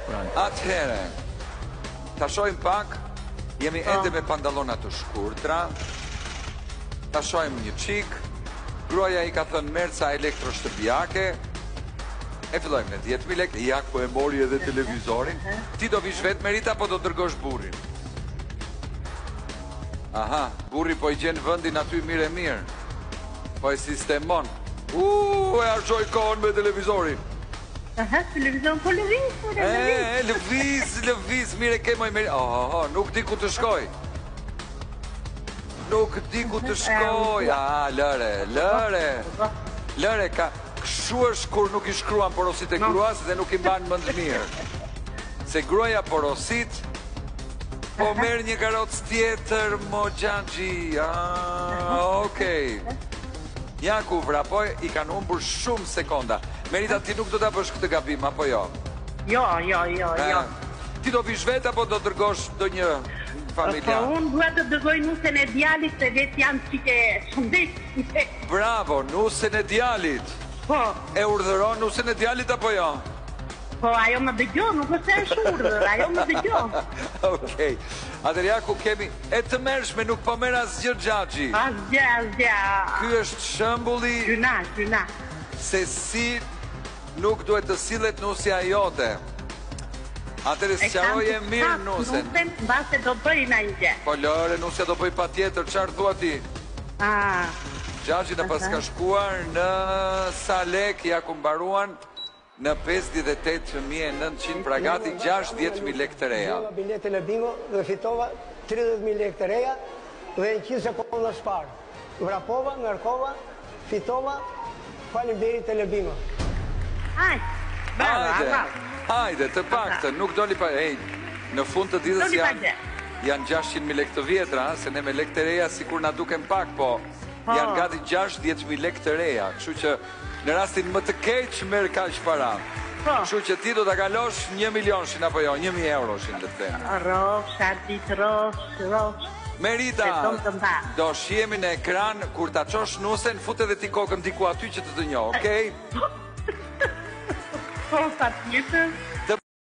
Atëhere, ta shojmë pak, jemi ende me pantallona të shkurtra, ta shojmë një qik, gruaja i ka thënë merca elektroshtëpiake, e fillojmë në 10.000 lekë, jak po e mori edhe televizorin, ti do vish vetë Merita, po do dërgosh burrin. Aha, burri po i gjenë vëndin aty mire mirë, po e sistemon, e arshoj kohën me televizorin. Aha, televizor po lëviz, lëviz, mire ke moj Merita, nuk di ku të shkoj. Nuk di ku të shkoj, lëre, ka këshu është kur nuk i shkruan porosit e gruas dhe nuk i mbanë mëndë mirë. Se gruaja porosit, po merë një karotës tjetër, mo Gjagji, okej. Njaku vrapoj, i kanë umbur shumë sekonda. Merita, ti nuk do të bësh këtë gabim, apo jo? Jo. Ti do vish vetë, apo do dërgosh do një familja? Po, unë duhet të dërgoj nusen e djalit, se vetë janë qike shëndet. Bravo, nusen e djalit. Po. E urdhëron nusen e djalit, apo jo? Po, ajo më dëgjon, nuk është e shurdhër, ajo më dëgjon. Okej, atërja ku kemi, e të mërshme nuk po mërë asgjë Gjagji. Asgjë. Ky është shëmbulli Gjuna. se si nuk duhet të sillet nusja jote. Atërë sqaroje mirë nusen. Nusen, base do bëjnë a një. Po lëre, nusja do bëj pa tjetër, qarë thua ti? Gjagji në pas ka shkuar në Salek, ja ku mbaruan, në 58.900 pra gati 60.000 lekë të reja. Fitova biletën e bingo dhe fitova 30.000 lekë të reja dhe në 100 sekundë shparë. Vrapova, ngarkova, fitova, faleminderit Telebingo. Hajde, të paktën, nuk doli pa... Në fund të ditës janë 600.000 lekë të vjetra, se ne me lekë të reja si kur na duken pak, po janë gati 60.000 lekë të reja, kështu që në rastin më të keq merr kaq para. Kështu që ti do ta kalosh 1 milionshin apo jo, 1.000 euroshin le të them. Rosh. Merita, do shihemi në ekran kur ta çosh nusen, fut edhe ti kokën diku aty që të njoh, okay? Po, patjetër.